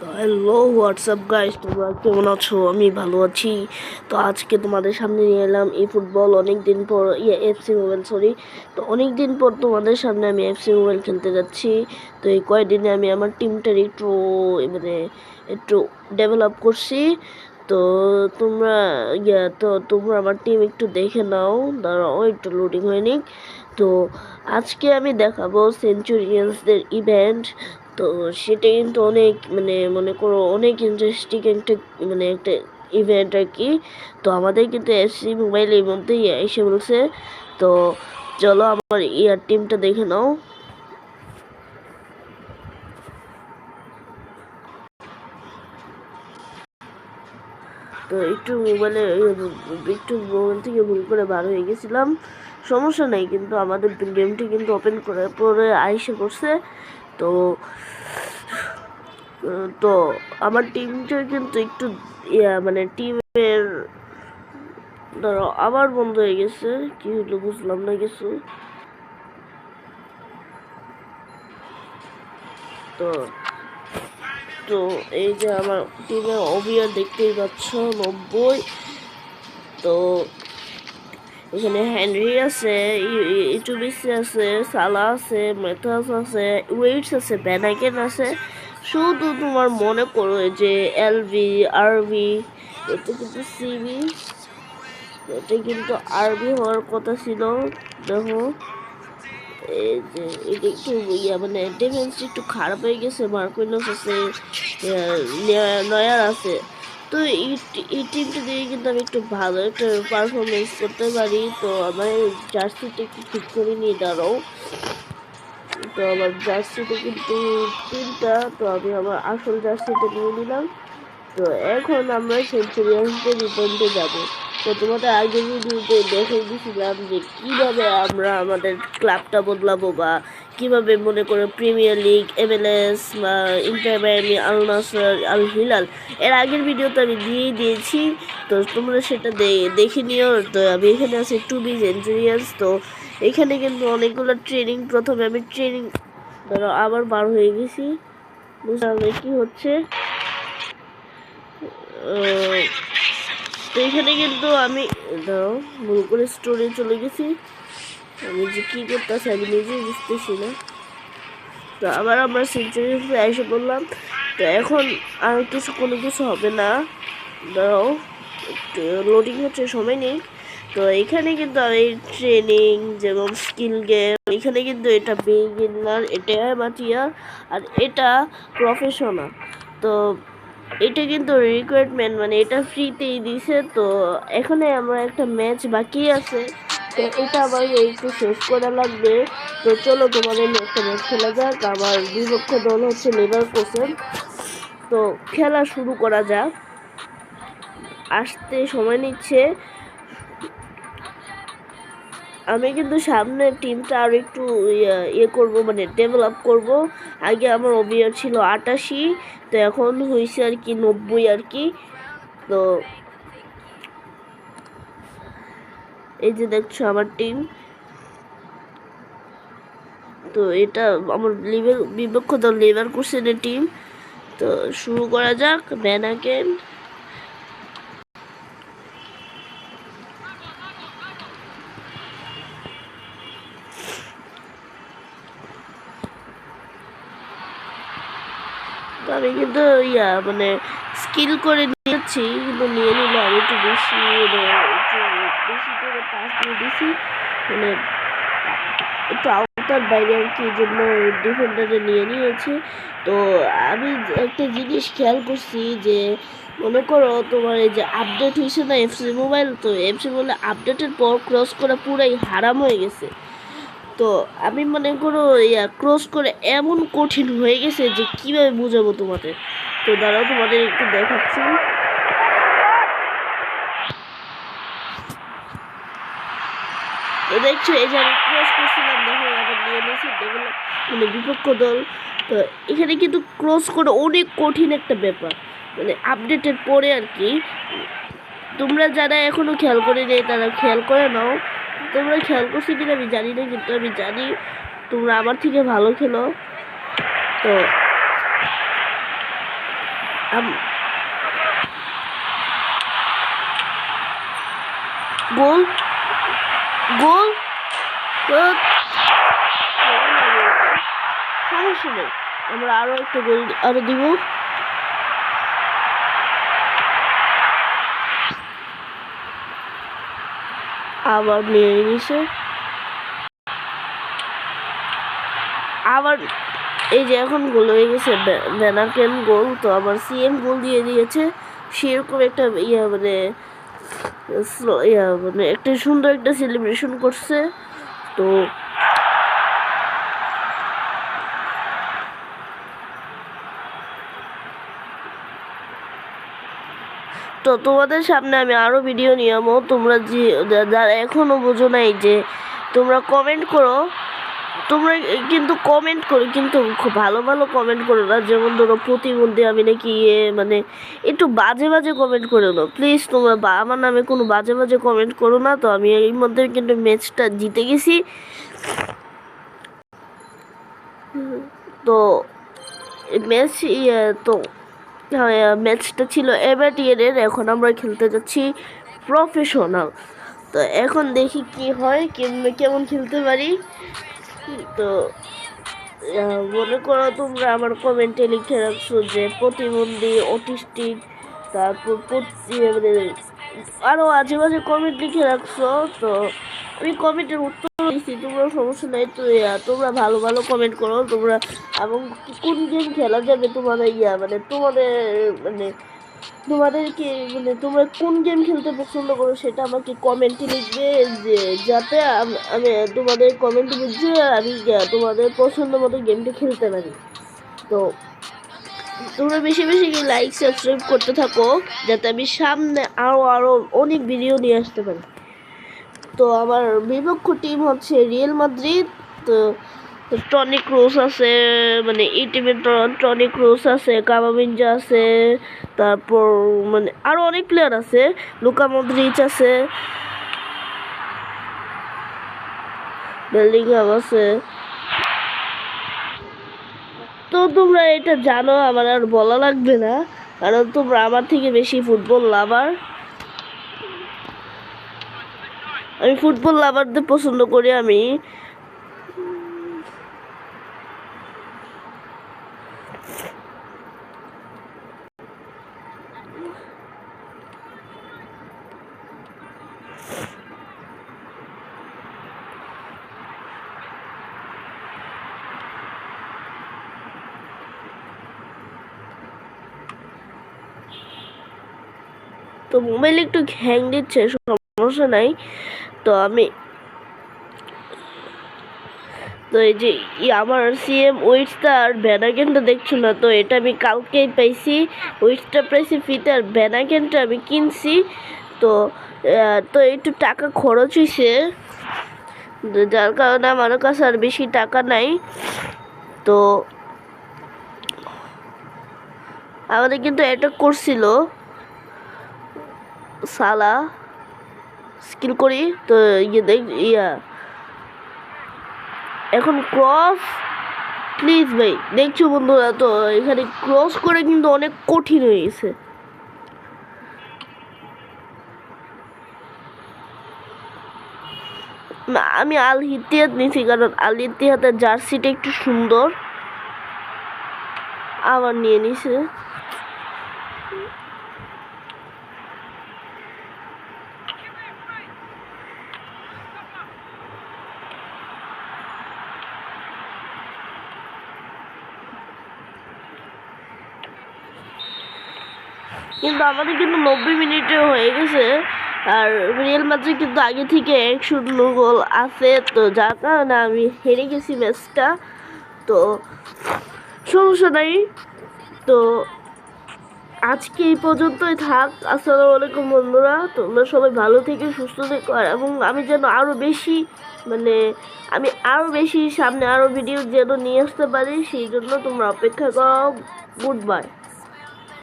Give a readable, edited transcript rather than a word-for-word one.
তো hello WhatsApp guys, তোমরা কেমন আছো? আমি ভালো আছি। তো আজকে তোমাদের সামনে নিয়ে এলাম এই ফুটবল অনেক দিন পর এফসি মোবাইল তো অনেক দিন পর তোমাদের সামনে আমি এফসি মোবাইল খেলতে যাচ্ছি। তো এই কয়েকদিনে আমি আমার টিমটার মানে একটু ডেভেলপ করছি। তো তোমরা তোমরা আমার টিম একটু দেখে নাও, দাঁড়াও একটু লোডিং হয়নি। তো আজকে আমি দেখাবো সেঞ্চুরিয়ানসদের ইভেন্ট। তো সেটা কিন্তু অনেক মনে করো অনেক ইন্টারেস্টিং একটা ইভেন্ট আর কি। তো আমাদের কিন্তু এফসি মোবাইল এই মধ্যেই এসে বলছে। তো চলো আমার টিমটা দেখে নাও। তো একটু মোবাইল থেকে ভুল করে বার হয়ে গেছিলাম, সমস্যা নেই। কিন্তু আমাদের গেমটি কিন্তু ওপেন করে পরে আইসে করছে। তো তো আমার টিমটা কিন্তু একটু টিমের ধরো আবার বন্ধ হয়ে গেছে, কি হলো বুঝলাম না কিছু। তো তো এই যে আমার টিমের অবিয়ার দেখতেই পাচ্ছ 90। তো এখানে হেনরি আছে, ইটুবিসি আছে, সালা আছে, মেথাস আছে, ওয়েটস আছে, ব্যানাকেন আছে। শুধু তোমার মনে করো যে এলভি আরবি, এটা কিন্তু সিবি, এটা কিন্তু আরবি হওয়ার কথা ছিল। দেখো এই যে এটা একটু ডিফেন্স একটু খারাপ হয়ে গেছে। মার্কুইনস আছে, নয়ার আছে। তো এই টিমটা দিয়ে কিন্তু আমি একটু ভালো একটা পারফরমেন্স করতে পারি। তো আমার জার্সিটা একটু ঠিক করে নিয়ে দাঁড়াও। তো আমার জার্সিটা কিন্তু তিনটা, তো আমি আমার আসল জার্সিটা নিয়ে নিলাম। তো এখন আমরা সেঞ্চুরিয়ানসদের ইভেন্টে যাব। তো তোমাদের আগের ভিডিওতে দেখে দিয়েছিলাম যে কীভাবে আমরা আমাদের ক্লাবটা বদলাবো, বা কীভাবে মনে করো প্রিমিয়ার লিগ, MLS বা ইন্টার মায়ামি, আল নাসর, আল হিলাল, এর আগের ভিডিওতে আমি দিয়েই দিয়েছি। তো তোমরা সেটা দেখে নিও। তো আমি এখানে আছি টু বি সেঞ্চুরিয়ানস। তো এখানে কিন্তু অনেকগুলো ট্রেনিং, প্রথমে আমি ট্রেনিং ধরো আবার বার হয়ে গেছি, বুঝলাম কি হচ্ছে। তো এখানে কিন্তু আমি ধরো ভুল করে স্টোরে চলে গেছি, আমি যে কী করতেছি আমি নিজেই বুঝতেছি না। তো আবার আমরা সেঞ্চুরি এসে বললাম। তো এখন আর কোনো কিছু হবে না, ধরো লোডিং হচ্ছে, সময় নেই। তো এখানে কিন্তু আমি ট্রেনিং যেমন স্কিল গেম, এখানে কিন্তু এটা বিগিনার, এটা অ্যামাটিয়ার, আর এটা প্রফেশনাল। তো এটা কিন্তু রিকোয়ারমেন্ট, এটা ফ্রিতেই দিছে। তো এখানে আমার একটা ম্যাচ বাকি আছে, তো এটা আমার একটু শেষ করা লাগবে। তো চলো তোমাদের একটা ম্যাচ খেলা যাক। আমার বিপক্ষ দল হচ্ছে লেভারকুসেন। তো খেলা শুরু করা যাক, আসতে সময় নিচ্ছে। আমি কিন্তু সামনে টিমটা আর একটু করব, ডেভেলপ করব। আগে আমার ওবিআর ছিল 88, তো এখন হয়েছে আর কি 90 আর কি। তো এই যে দেখছো আমার টিম। তো এটা আমার বিপক্ষ দল লেভারকুসেনের টিম। তো শুরু করা যাক। ব্যানাকেন, তো আমি কিন্তু স্কিল করে নিয়েছি, কিন্তু নিয়ে নিলে আমি একটু বেশি করে পাস দিয়ে দিছি, একটু আওতার বাইরে আর কি, জন্য ডিফেন্ডারে নিয়ে নিয়েছি। তো আমি একটা জিনিস খেয়াল করছি যে মনে করো তোমার এই যে আপডেট হয়েছে না এফসি মোবাইল, তো এফসি মোবাইল আপডেটের পর ক্রস করা পুরাই হারাম হয়ে গেছে। তো আমি মনে করো ক্রস করে এমন কঠিন হয়ে গেছে যে কিভাবে বুঝাবো তোমাদের। তো দাঁড়াও তোমাদের একটু দেখাচ্ছি। তো দেখছো এই যে আমি ক্রস করছিলাম, দেখো আবার নিয়ে নিয়েছি ডেভেলপ বিপক্ষ দল। তো এখানে কিন্তু ক্রস করে অনেক কঠিন একটা ব্যাপার, আপডেটের পরে আর কি। তোমরা যারা এখনো খেয়াল করে নেই তারা খেয়াল করে নাও। তোমরা খেয়াল করছো কিনা আমি জানি না, কিন্তু আমি জানি তোমরা আমার থেকে ভালো খেলো। তো গোল গোল, সমস্যা নেই, আমরা আরো একটু গোল আরো দিব। আবার নিয়ে নিছে, আবার এই যে এখন গোল হয়ে গেছে, বেনাকেন গোল। তো আবার সিএম গোল দিয়ে দিয়েছে, সেরকম একটা মানে একটা সুন্দর একটা সেলিব্রেশন করছে। তো তো তোমাদের সামনে আমি আরও ভিডিও নিয়ে আমো। তোমরা যারা এখনও বোঝো নাই, যে তোমরা কমেন্ট করো, তোমরা কিন্তু কমেন্ট করো, কিন্তু খুব ভালো ভালো কমেন্ট করো না। যেমন ধরো প্রতিবন্ধী আমি নাকি মানে একটু বাজে বাজে কমেন্ট করো না প্লিজ। তোমরা আমার নামে কোনো বাজে বাজে কমেন্ট করো না। তো আমি এর মধ্যে কিন্তু ম্যাচটা জিতে গেছি। তো ম্যাচ তো ম্যাচটা ছিল এবারটিএনের, এখন আমরা খেলতে যাচ্ছি প্রফেশনাল। তো এখন দেখি কি হয়, কেমন খেলতে পারি। তো মনে করো তোমরা আমার কমেন্টে লিখে রাখছো যে প্রতিবন্ধী, অটিস্টিক, তারপর মানে আরও আজেবাজে কমেন্ট লিখে রাখছো। তো আমি কমেন্টের উত্তর দিচ্ছি, তোমরা সমস্যা নেই। তো তোমরা ভালো ভালো কমেন্ট করো তোমরা, এবং কোন গেম খেলা যাবে তোমাদের মানে তোমাদের মানে তোমাদেরকে মানে তোমরা কোন গেম খেলতে পছন্দ করো সেটা আমাকে কমেন্টে লিখবে, যে যাতে আমি তোমাদের কমেন্ট বুঝে আমি তোমাদের পছন্দ মতো গেমটা খেলতে পারি। তো তোমরা বেশি বেশি লাইক সাবস্ক্রাইব করতে থাকো, যাতে আমি সামনে আরও অনেক ভিডিও নিয়ে আসতে পারি। তো আমার বিপক্ষ টিম হচ্ছে রিয়েল মাদ্রিদ। তো টনি ক্রুস আছে, মানে এই টিমের টনি ক্রুস আছে, কামাভিঞ্জা আছে, তারপর মানে আরও অনেক প্লেয়ার আছে, লুকা মদ্রিচ আছে, বেলিংহাম আছে। তো তোমরা এটা জানো, আমার আর বলা লাগবে না, কারণ তোমরা আমার থেকে বেশি ফুটবল লাভার। আমি ফুটবল লাভারদের পছন্দ করি। আমি তো মোবাইল একটু হ্যাং দিচ্ছে, সমস্যা নাই। তো আমি তো এই যে আমার সিএম উইটসটা আর ভ্যানাগেনটা দেখছো না, তো এটা আমি কালকেই পাইছি। উইটসটা পাইছি ফ্রিতে, আর ভ্যানাগেনটা আমি কিনছি। তো তো একটু টাকা খরচ হয়েছে, যার কারণে আমার কাছে আর বেশি টাকা নাই। তো আমাদের কিন্তু অ্যাটাক করছিল সালা, স্কিল করি। তো এখন ক্রস, প্লিজ ভাই দেখছো বন্ধুরা, তো এখানে ক্রস করে কিন্তু অনেক কঠিন হয়ে গেছে। আমি আল ইত্তিহাদ নিয়েছি, কারণ আল ইত্তিহাদের জার্সিটা একটু সুন্দর। আবার নিয়ে নিছে, কিন্তু আমাদের কিন্তু 90 মিনিটে হয়ে গেছে, আর রিয়েল মাদ্রিদ কিন্তু আগে থেকে 1-0 গোল আছে। তো যার কারণে আমি হেরে গেছি ম্যাচটা। তো সমস্যা নাই। তো আজকে এই পর্যন্তই থাক। আসসালামু আলাইকুম বন্ধুরা, তোমরা সবাই ভালো থেকে সুস্থ থেকো, এবং আমি যেন আরও বেশি মানে আমি আরও বেশি সামনে আরও ভিডিও যেন নিয়ে আসতে পারি, সেই জন্য তোমরা অপেক্ষা করো। Good bye.